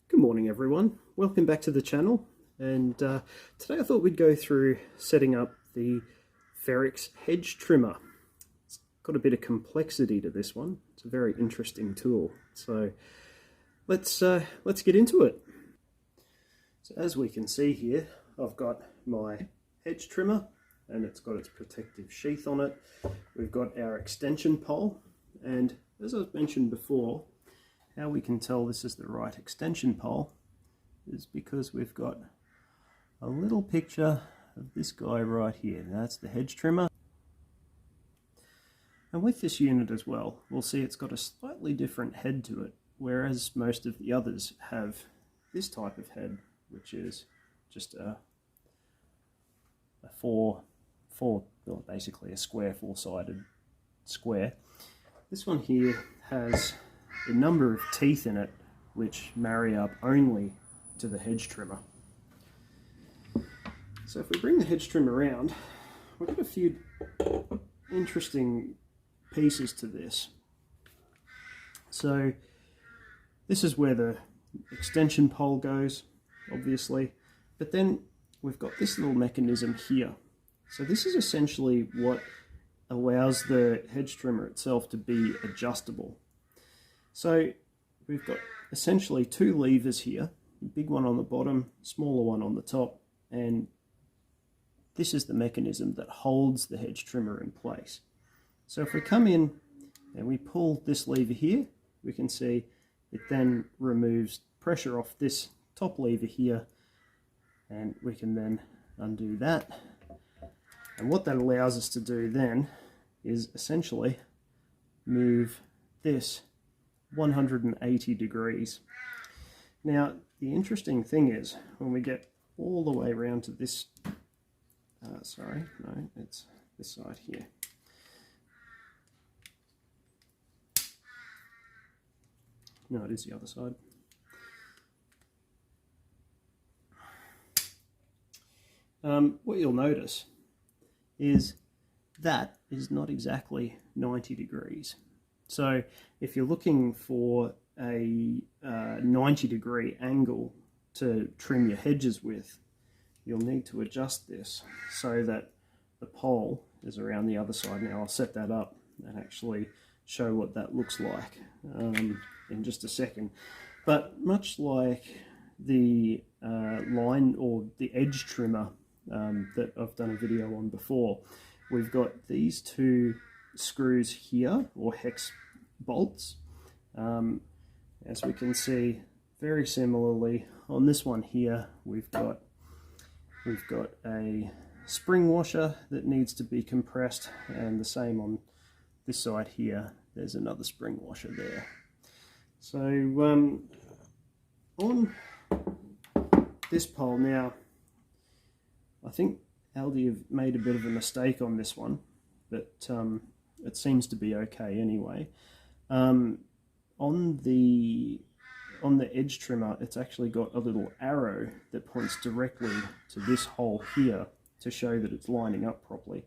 Good morning everyone, welcome back to the channel, and today I thought we'd go through setting up the Ferrex hedge trimmer. It's got a bit of complexity to this one. It's a very interesting tool, so let's get into it. So as we can see here, I've got my hedge trimmer and it's got its protective sheath on it. We've got our extension pole, and as I've mentioned before, how we can tell this is the right extension pole is because we've got a little picture of this guy right here. That's the hedge trimmer. And with this unit as well, we'll see it's got a slightly different head to it, whereas most of the others have this type of head, which is just basically a square, four-sided square. This one here has a number of teeth in it which marry up only to the hedge trimmer. So if we bring the hedge trimmer around, we've got a few interesting pieces to this. So this is where the extension pole goes, obviously, but then we've got this little mechanism here. So this is essentially what allows the hedge trimmer itself to be adjustable. So we've got essentially two levers here, a big one on the bottom, smaller one on the top, and this is the mechanism that holds the hedge trimmer in place. So if we come in and we pull this lever here, we can see it then removes pressure off this top lever here, and we can then undo that. And what that allows us to do then is essentially move this 180 degrees. Now the interesting thing is when we get all the way around to this, it's this side here. No, it is the other side. What you'll notice is that is not exactly 90 degrees. So if you're looking for a 90-degree angle to trim your hedges with, you'll need to adjust this so that the pole is around the other side. Now I'll set that up and actually show what that looks like in just a second. But much like the line or the edge trimmer that I've done a video on before, we've got these two screws here, or hex bolts. As we can see, very similarly on this one here, we've got a spring washer that needs to be compressed, and the same on this side here, there's another spring washer there. So on this pole now, I think Aldi have made a bit of a mistake on this one, but it seems to be okay anyway. On the edge trimmer, it's actually got a little arrow that points directly to this hole here to show that it's lining up properly.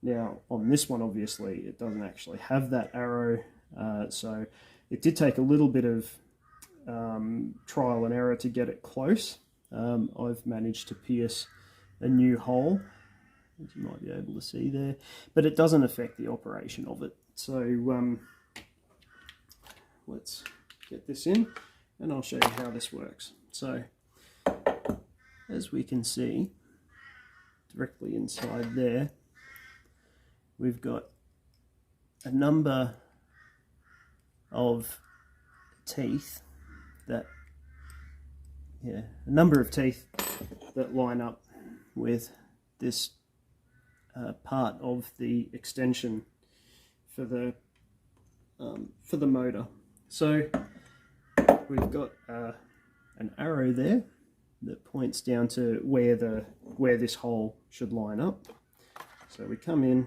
Now on this one, obviously it doesn't actually have that arrow, so it did take a little bit of trial and error to get it close. I've managed to pierce a new hole, as you might be able to see there, but it doesn't affect the operation of it. So let's get this in and I'll show you how this works. So as we can see directly inside there, we've got a number of teeth that line up with this part of the extension for the motor. So we've got an arrow there that points down to where this hole should line up. So we come in,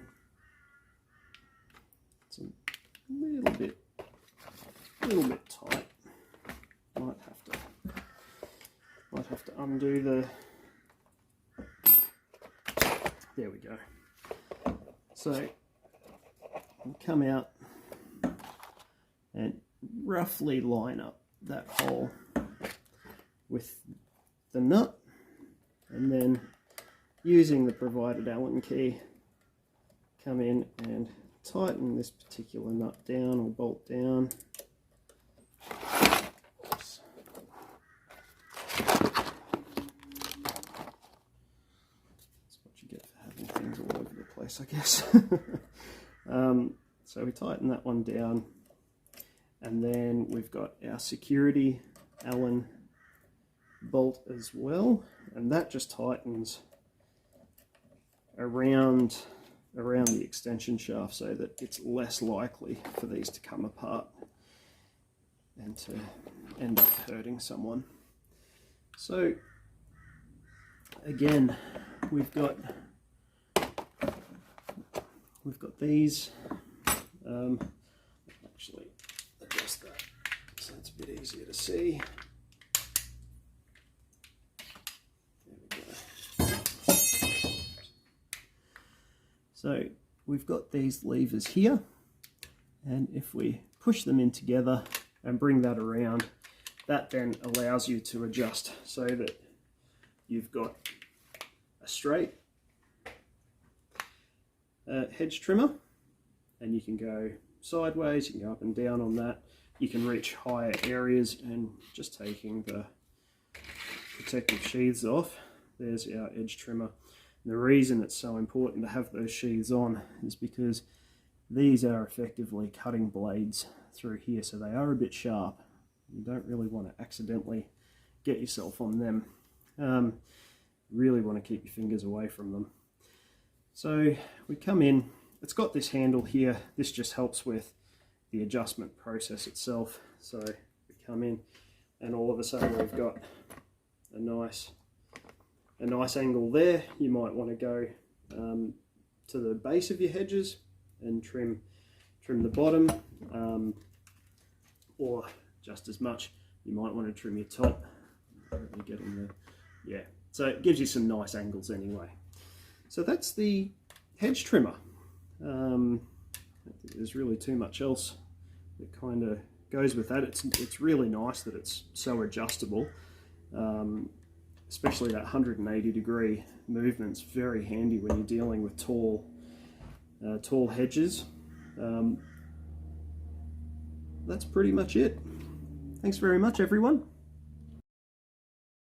it's a little bit tight. Might have to undo the. There we go. So we come out and roughly line up that hole with the nut, and then using the provided Allen key, come in and tighten this particular nut down or bolt down. Oops. That's what you get for having things all over the place, I guess. So we tighten that one down, and then we've got our security Allen bolt as well, and that just tightens around the extension shaft so that it's less likely for these to come apart and to end up hurting someone. So again, we've got these. Actually adjust that so it's a bit easier to see. There we go. So we've got these levers here, and if we push them in together and bring that around, that then allows you to adjust so that you've got a straight hedge trimmer, and you can go sideways, you can go up and down on that, you can reach higher areas, and just taking the protective sheaths off, there's our edge trimmer. And the reason it's so important to have those sheaths on is because these are effectively cutting blades through here, so they are a bit sharp. You don't really want to accidentally get yourself on them. Really want to keep your fingers away from them. So we come in, it's got this handle here, this just helps with the adjustment process itself. So we come in and all of a sudden we've got a nice angle there. You might want to go to the base of your hedges and trim the bottom, or just as much, you might want to trim your top. You're getting the, yeah, so it gives you some nice angles anyway. So that's the hedge trimmer. I don't think there's really too much else that kind of goes with that. It's really nice that it's so adjustable, especially that 180-degree movement's very handy when you're dealing with tall hedges. That's pretty much it. Thanks very much, everyone.